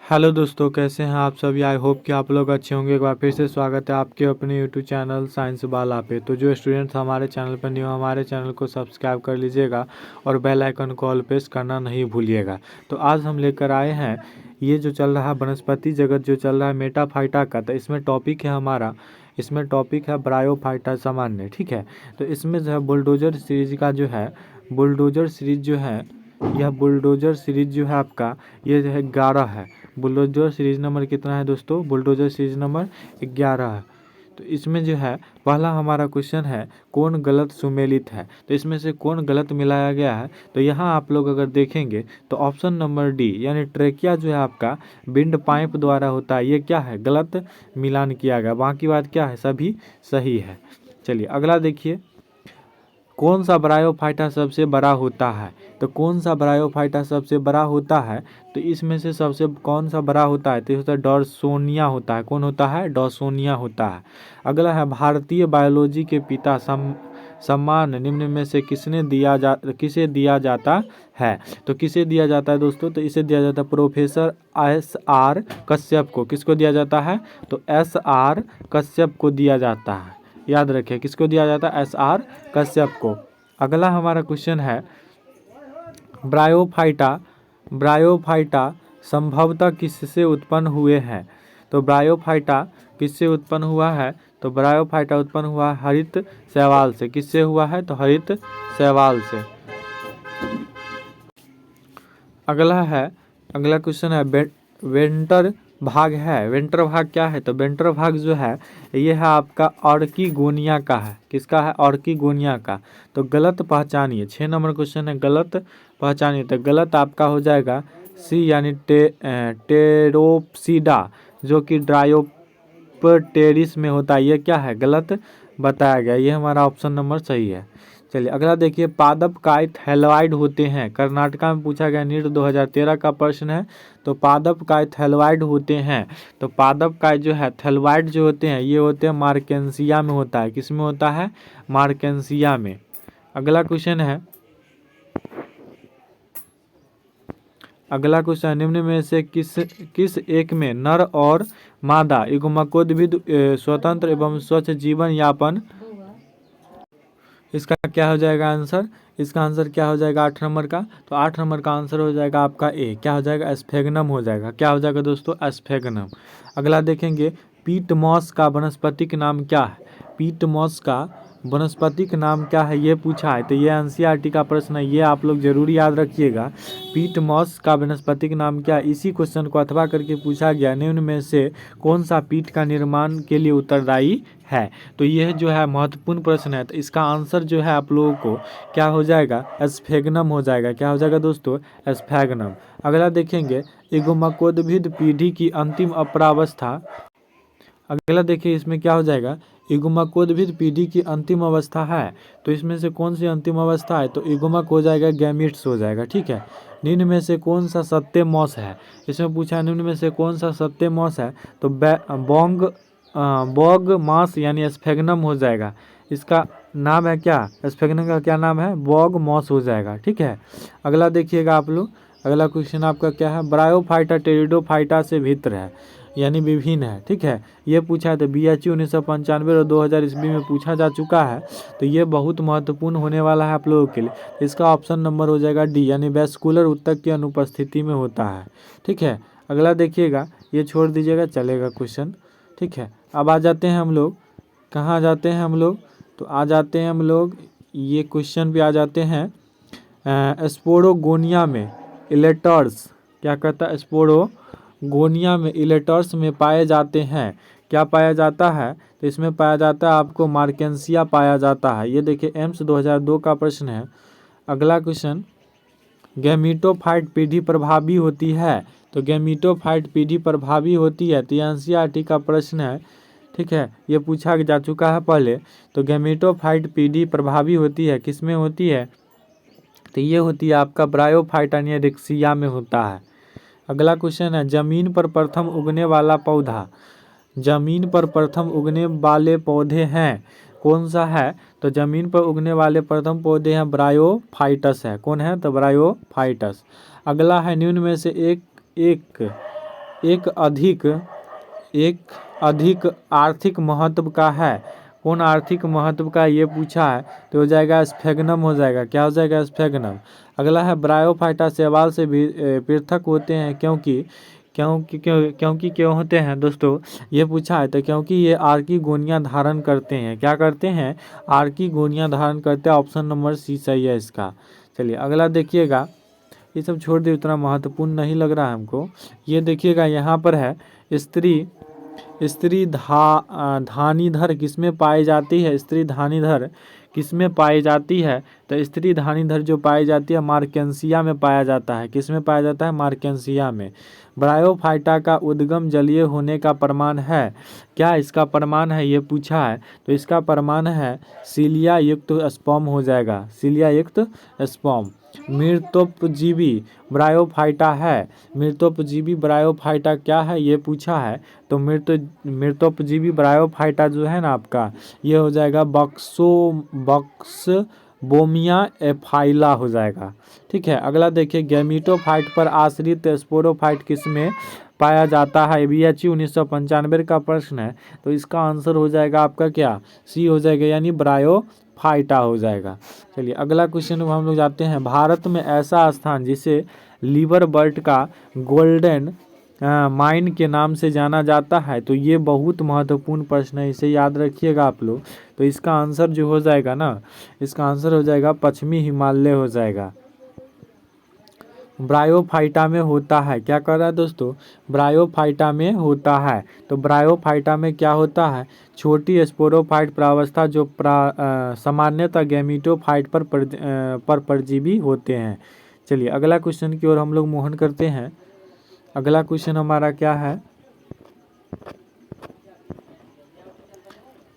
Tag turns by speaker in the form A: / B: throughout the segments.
A: Hello दोस्तों, कैसे हैं आप सभी। आई होप कि आप लोग अच्छे होंगे। एक बार फिर से स्वागत है आपके अपने यूट्यूब चैनल साइंस बाला पे। तो जो स्टूडेंट्स हमारे चैनल पर न्यू, हमारे चैनल को सब्सक्राइब कर लीजिएगा और बेल आइकन को ऑल प्रेस करना नहीं भूलिएगा। तो आज हम लेकर आए हैं ये जो चल रहा है वनस्पति जगत जो चल रहा है मेटाफाइटा का। तो इसमें टॉपिक है हमारा, इसमें टॉपिक है ब्रायोफाइटा सामान्य। ठीक है, तो इसमें जो है बुलडोजर सीरीज का जो है, बुलडोजर सीरीज जो है, यह बुलडोजर सीरीज जो है आपका, ये जो है 11 है। बुलडोजर सीरीज नंबर कितना है दोस्तों? बुलडोजर सीरीज नंबर 11 है। तो इसमें जो है पहला हमारा क्वेश्चन है, कौन गलत सुमेलित है। तो इसमें से कौन गलत मिलाया गया है, तो यहाँ आप लोग अगर देखेंगे तो ऑप्शन नंबर डी यानी ट्रेकिया जो है आपका विंड पाइप द्वारा होता है, ये क्या है, गलत मिलान किया गया। बाकी बात क्या है, सभी सही है। चलिए अगला देखिए, कौन सा ब्रायोफाइटा सबसे बड़ा होता है। तो कौन सा ब्रायोफाइटा सबसे बड़ा होता है, तो इसमें से सबसे कौन सा बड़ा होता है, तो ये होता है डॉर्सोनिया होता है। कौन होता है? डॉर्सोनिया होता है। अगला है भारतीय बायोलॉजी के पिता सम्मान निम्न में से किसे दिया जाता है। तो किसे दिया जाता है दोस्तों? तो इसे दिया जाता है प्रोफेसर SR कश्यप को। किसको दिया जाता है? तो SR कश्यप को दिया जाता है। याद रखिए किसको दिया जाता है? SR कश्यप को। अगला हमारा क्वेश्चन है, ब्रायोफाइटा संभवतः किससे उत्पन्न हुए हैं। तो ब्रायोफाइटा किससे उत्पन्न हुआ है? तो ब्रायोफाइटा उत्पन्न हुआ हरित शैवाल से। किससे हुआ है? तो हरित शैवाल से। अगला क्वेश्चन है वेंटर भाग है। वेंटर भाग क्या है? तो वेंटर भाग जो है ये है आपका ऑर्किगोनिया का है। किसका है? ऑर्किगोनिया का। तो गलत पहचानिए। 6 नंबर क्वेश्चन है, गलत पहचानिए। तो गलत आपका हो जाएगा सी यानी टेरोप्सिडा, जो कि ड्रायोप्टेरिस में होता है। ये क्या है? गलत बताया गया। ये हमारा ऑप्शन नंबर सही है। चलिए अगला देखिए, पादप काय थैलॉइड होते हैं। कर्नाटका में पूछा गया, नीट 2013 का प्रश्न है। तो पादप काय थैलॉइड होते हैं। तो पादप काय जो है थैलॉइड जो होते हैं, ये होते हैं मार्केंसिया में होता है। किस में होता है? मार्केंसिया में। अगला क्वेश्चन है, निम्न में से किस एक में नर और मादा युग्मकोद्भिद स्वतंत्र एवं स्वच्छ जीवन यापन। इसका क्या हो जाएगा आंसर? इसका आंसर क्या हो जाएगा 8 नंबर का? तो 8 नंबर का आंसर हो जाएगा आपका ए। क्या हो जाएगा? एस्फेगनम हो जाएगा। क्या हो जाएगा दोस्तों? एस्फेगनम। अगला देखेंगे, पीट मॉस का वनस्पतिक नाम क्या है। पीट मॉस का वनस्पतिक नाम क्या है, ये पूछा है। तो ये NCERT का प्रश्न है, ये आप लोग जरूर याद रखिएगा। पीट मॉस का वनस्पतिक नाम क्या है। इसी क्वेश्चन को अथवा करके पूछा गया, निम्न में से कौन सा पीट का निर्माण के लिए उत्तरदायी है। तो यह जो है महत्वपूर्ण प्रश्न है। तो इसका आंसर जो है आप लोगों को क्या हो जाएगा? एस्फेगनम हो जाएगा। क्या हो जाएगा दोस्तों? एस्फेगनम। अगला देखेंगे, युग्मकोद्भिद पीढ़ी की अंतिम अप्रावस्था। अगला देखिए इसमें क्या हो जाएगा, युग्मकोद्भिद पीढ़ी की अंतिम अवस्था है। तो इसमें से कौन सी अंतिम अवस्था है? तो युग्मक हो जाएगा, गैमीट्स हो जाएगा। ठीक है, निम्न में से कौन सा सत्य मॉस है। इसमें पूछा है निम्न में से कौन सा सत्य मॉस है। तो बॉग मॉस यानी एस्फेगनम हो जाएगा। इसका नाम है क्या? एस्फेगनम का क्या नाम है? बॉग मॉस हो जाएगा। ठीक है, अगला देखिएगा आप लोग। अगला क्वेश्चन आपका क्या है, ब्रायोफाइटा टेरिडोफाइटा से भिन्न है यानी विभिन्न है। ठीक है, ये पूछा है। तो BHU 1995 और 2000 ईस्वी में पूछा जा चुका है। तो ये बहुत महत्वपूर्ण होने वाला है आप लोगों के लिए। इसका ऑप्शन नंबर हो जाएगा डी यानी वैस्कुलर ऊतक की अनुपस्थिति में होता है। ठीक है, अगला देखिएगा, ये छोड़ दीजिएगा, चलेगा क्वेश्चन। ठीक है, अब आ जाते हैं हम लोग, कहाँ जाते हैं हम लोग? तो आ जाते हैं हम लोग ये क्वेश्चन पे आ जाते हैं। स्पोरोगोनिया में इलेटर्स, क्या कहता है? स्पोरोगोनिया में इलेटर्स में पाए जाते हैं। क्या पाया जाता है? तो इसमें पाया जाता है आपको मार्केंसिया पाया जाता है। ये देखिए एम्स 2002 का प्रश्न है। अगला क्वेश्चन, गैमीटोफाइट पीढ़ी प्रभावी होती है। तो गैमीटोफाइट पीढ़ी प्रभावी होती है। तो NCERT का प्रश्न है। ठीक है, ये पूछा जा चुका है पहले। तो गैमीटोफाइट पीढ़ी प्रभावी होती है, किस में होती है? तो ये होती है आपका ब्रायोफाइटा रिक्सिया में होता है। अगला क्वेश्चन है, जमीन पर प्रथम उगने वाला पौधा। जमीन पर प्रथम उगने वाले पौधे हैं, कौन सा है? तो जमीन पर उगने वाले प्रथम पौधे हैं ब्रायोफाइटस है। कौन है? तो ब्रायोफाइटस। अगला है, निम्न में से एक एक अधिक आर्थिक महत्व का है। कौन आर्थिक महत्व का ये पूछा है तो हो जाएगा स्फेग्नम हो जाएगा। क्या हो जाएगा? स्फेग्नम। अगला है ब्रायोफाइटा शैवाल से भी पृथक होते हैं क्यों होते हैं दोस्तों, ये पूछा है तो क्योंकि ये आर्की गोनियां धारण करते हैं। क्या करते हैं? आर्की गोनियां धारण करते हैं। ऑप्शन नंबर सी सही है इसका। चलिए अगला देखिएगा, ये सब छोड़ दे, उतना महत्वपूर्ण नहीं लग रहा है हमको। ये देखिएगा यहाँ पर है स्त्री धानीधर किसमें पाई जाती है? स्त्री धानीधर किसमें पाई जाती है? तो स्त्री धानीधर जो पाई जाती है मार्केंसिया में पाया जाता है। किसमें पाया जाता है? मार्केंसिया में। ब्रायोफाइटा का उद्गम जलीय होने का प्रमाण है। क्या इसका प्रमाण है ये पूछा है तो इसका प्रमाण है सीलिया युक्त स्पर्म हो जाएगा। सीलिया युक्त स्पर्म। मृतोपजीवी ब्रायोफाइटा है। मृतोपजीवी ब्रायोफाइटा क्या है ये पूछा है तो मृतोपजीवी ब्रायोफाइटा जो है ना आपका, ये हो जाएगा बॉक्सबोमिया एफाइला हो जाएगा। ठीक है। अगला देखिए, गैमीटोफाइट पर आश्रित स्पोरोफाइट किसमें पाया जाता है? BHU 1995 का प्रश्न है तो इसका आंसर हो जाएगा आपका क्या? सी हो जाएगा, यानी ब्रायोफाइटा हो जाएगा। चलिए अगला क्वेश्चन में हम लोग जाते हैं। भारत में ऐसा स्थान जिसे लिवर बर्ट का गोल्डन माइन के नाम से जाना जाता है, तो ये बहुत महत्वपूर्ण प्रश्न है, इसे याद रखिएगा आप लोग। तो इसका आंसर जो हो जाएगा ना, इसका आंसर हो जाएगा पश्चिमी हिमालय हो जाएगा। ब्रायोफाइटा में होता है। क्या कर रहा है दोस्तों? ब्रायोफाइटा में होता है। तो ब्रायोफाइटा में क्या होता है? छोटी स्पोरोफाइट प्रावस्था जो सामान्यतः गैमीटोफाइट पर परजीवी होते हैं। चलिए अगला क्वेश्चन की ओर हम लोग मोहन करते हैं। अगला क्वेश्चन हमारा क्या है?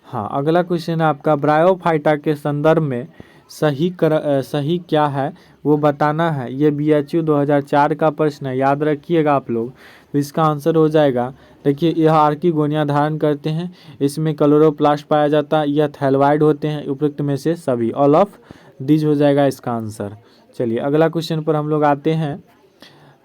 A: हाँ, अगला क्वेश्चन है आपका, ब्रायोफाइटा के संदर्भ में सही क्या है वो बताना है। ये BHU 2004 का प्रश्न है, याद रखिएगा आप लोग। तो इसका आंसर हो जाएगा, देखिए यह आर्की गोनियां धारण करते हैं, इसमें क्लोरोप्लास्ट पाया जाता है, यह थैलवाइड होते हैं, उपयुक्त में से सभी, ऑल ऑफ दिस हो जाएगा इसका आंसर। चलिए अगला क्वेश्चन पर हम लोग आते हैं।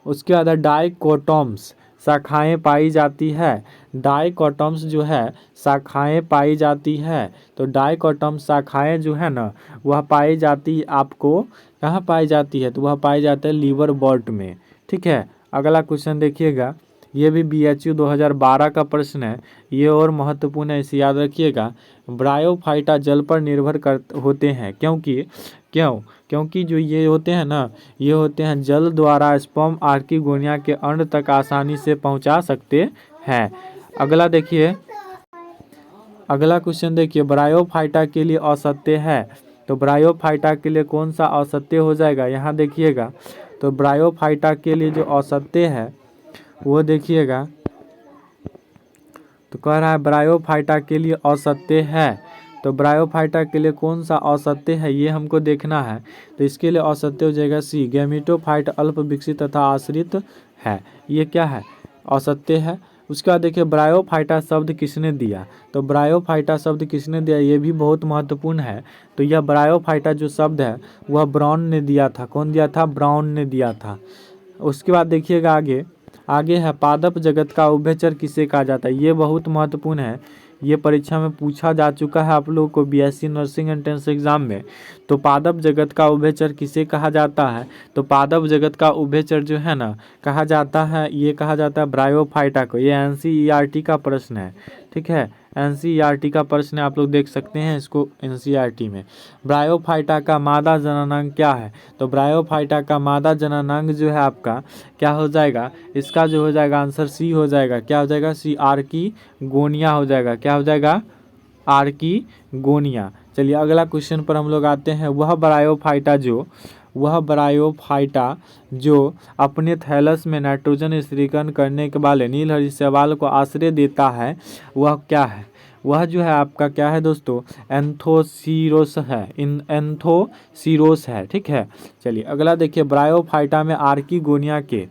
A: उसके बाद डाइकोटॉम्स शाखाएं पाई जाती है। डाइकोटॉम्स जो है शाखाएं पाई जाती है। तो डाइकोटॉम्स शाखाएं जो है ना वह पाई जाती, आपको कहाँ पाई जाती है? तो वह पाई जाती है लीवर बर्ट में। ठीक है। अगला क्वेश्चन देखिएगा, ये भी BHU 2012 का प्रश्न है, ये और महत्वपूर्ण है, इसे याद रखिएगा। ब्रायोफाइटा जल पर निर्भर होते हैं क्योंकि जो ये होते हैं ना, ये होते हैं जल द्वारा स्पर्म आर्की गोनिया के अंड तक आसानी से पहुंचा सकते हैं। अगला देखिए, अगला क्वेश्चन देखिए, ब्रायोफाइटा के लिए असत्य है। तो ब्रायोफाइटा के लिए कौन सा असत्य हो जाएगा? यहाँ देखिएगा, तो ब्रायोफाइटा के लिए जो असत्य है वो देखिएगा, तो कह रहा है ब्रायोफाइटा के लिए असत्य है। तो ब्रायोफाइटा के लिए कौन सा असत्य है ये हमको देखना है। तो इसके लिए असत्य हो जाएगा सी, गैमीटोफाइट अल्प विकसित तथा आश्रित है। ये क्या है? असत्य है। उसके बाद देखिए, ब्रायोफाइटा शब्द किसने दिया? तो ब्रायोफाइटा शब्द किसने दिया ये भी बहुत महत्वपूर्ण है। तो यह ब्रायोफाइटा जो शब्द है वह ब्राउन ने दिया था। कौन दिया था? ब्राउन ने दिया था। उसके बाद देखिएगा आगे है, पादप जगत का उभयचर किसे कहा जाता है? ये बहुत महत्वपूर्ण है, ये परीक्षा में पूछा जा चुका है आप लोगों को BSc नर्सिंग एंट्रेंस एग्जाम में। तो पादप जगत का उभयचर किसे कहा जाता है? तो पादप जगत का उभयचर जो है ना कहा जाता है, ये कहा जाता है ब्रायोफाइटा को। ये NCERT का प्रश्न है। ठीक है, NCERT का प्रश्न आप लोग देख सकते हैं इसको NCERT में। ब्रायोफाइटा का मादा जननांग क्या है? तो ब्रायोफाइटा का मादा जननांग जो है आपका क्या हो जाएगा? इसका जो हो जाएगा आंसर सी हो जाएगा। क्या हो जाएगा? सी, आर्की गोनिया हो जाएगा। क्या हो जाएगा? आर्की गोनिया। चलिए अगला क्वेश्चन पर हम लोग आते हैं। वह ब्रायोफाइटा जो अपने थैलस में नाइट्रोजन स्थिरीकरण करने के वाले नीलहरी शैवाल को आश्रय देता है वह क्या है? वह जो है आपका क्या है दोस्तों? एंथोसीरोस है। एंथोसीरोस है। ठीक है। चलिए अगला देखिए, ब्रायोफाइटा में आर्की गोनिया के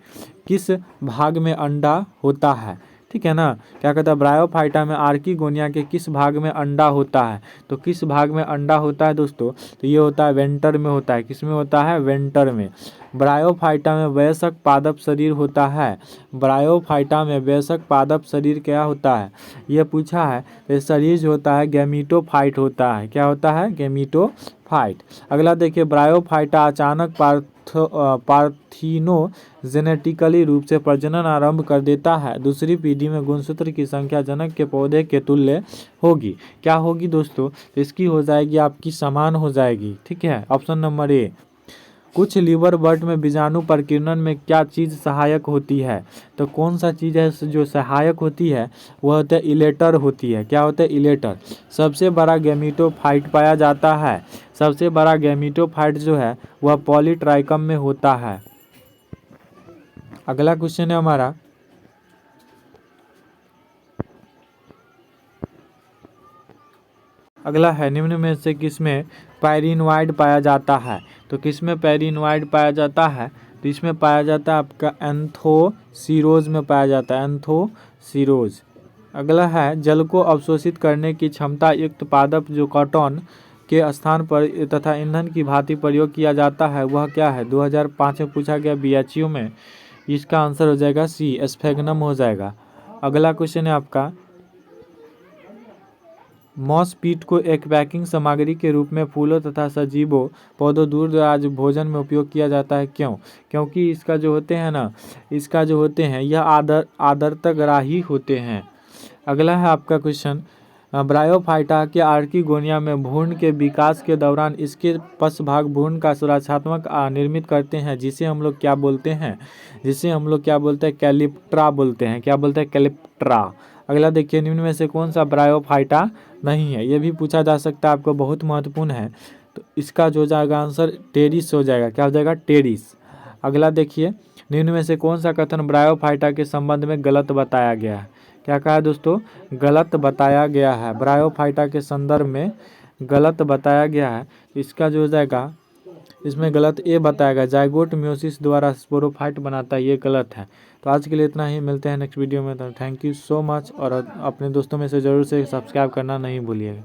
A: किस भाग में अंडा होता है? ठीक है ना। क्या कहता है, ब्रायोफाइटा में आर्किगोनिया के किस भाग में अंडा होता है, तो किस भाग में अंडा होता है दोस्तों, तो ये होता है वेंटर में होता है। किस में होता है, वेंटर में। ब्रायोफाइटा में वयस्क पादप शरीर होता है। ब्रायोफाइटा में वयस्क पादप शरीर क्या होता है, ये पूछा है। ये शरीर जो होता है गैमीटोफाइट होता है। क्या होता है, गैमीटोफाइट। अगला देखिए, ब्रायोफाइटा अचानक पार्थिनोजेनेटिकली रूप से प्रजनन आरंभ कर देता है। दूसरी पीढ़ी में गुणसूत्र की संख्या जनक के पौधे के तुल्य होगी। क्या होगी दोस्तों, तो इसकी हो जाएगी आपकी समान हो जाएगी। ठीक है, ऑप्शन नंबर ए। कुछ लीवर बर्ड में बीजाणु प्रकीर्णन में क्या चीज़ सहायक होती है, तो कौन सा चीज़ है जो सहायक होती है, वह होता है इलेटर होती है। क्या होता है, इलेटर। सबसे बड़ा गैमीटोफाइट पाया जाता है। सबसे बड़ा गैमीटोफाइट जो है वह पॉलीट्राइकम में होता है। अगला क्वेश्चन है हमारा, अगला है, निम्न में से किसमें पैरिनोइड पाया जाता है, तो किसमें पैरिनोइड पाया जाता है, तो इसमें पाया जाता है आपका एंथोसीरोज में पाया जाता है, एंथोसीरोज। अगला है, जल को अवशोषित करने की क्षमता युक्त पादप जो कॉटन के स्थान पर तथा ईंधन की भांति प्रयोग किया जाता है वह क्या है, 2005 में पूछा गया बीएचयू में। इसका आंसर हो जाएगा सी, स्फेगनम हो जाएगा। अगला क्वेश्चन है आपका, मॉस पीट को एक पैकिंग सामग्री के रूप में फूलों तथा सजीवों पौधों दूर दराज भोजन में उपयोग किया जाता है। क्यों, क्योंकि इसका जो होते हैं ना, इसका जो होते हैं यह आदर्तग्राही होते हैं। अगला है आपका क्वेश्चन, ब्रायोफाइटा के आर्किगोनिया में भ्रूण के विकास के दौरान इसके पश भाग भ्रूण का सुरक्षात्मक निर्मित करते हैं, जिसे हम लोग क्या बोलते हैं, जिसे हम लोग क्या बोलते हैं, कैलिप्ट्रा बोलते हैं। क्या बोलते हैं, कैलिप्ट्रा। अगला देखिए, निम्न में से कौन सा ब्रायोफाइटा नहीं है, ये भी पूछा जा सकता है, आपको बहुत महत्वपूर्ण है। तो इसका जो जाएगा आंसर टेरिस हो जाएगा। क्या हो जाएगा, टेरिस। अगला देखिए, निम्न में से कौन सा कथन ब्रायोफाइटा के संबंध में गलत बताया गया है। क्या कहा है दोस्तों, गलत बताया गया है, ब्रायोफाइटा के संदर्भ में गलत बताया गया है। इसका जो हो जाएगा, इसमें गलत ए बताया गया, जाइगोट म्योसिस द्वारा स्पोरोफाइट बनाता है, ये गलत है। तो आज के लिए इतना ही, मिलते हैं नेक्स्ट वीडियो में। तो थैंक यू सो मच, और अपने दोस्तों में से ज़रूर से सब्सक्राइब करना नहीं भूलिएगा।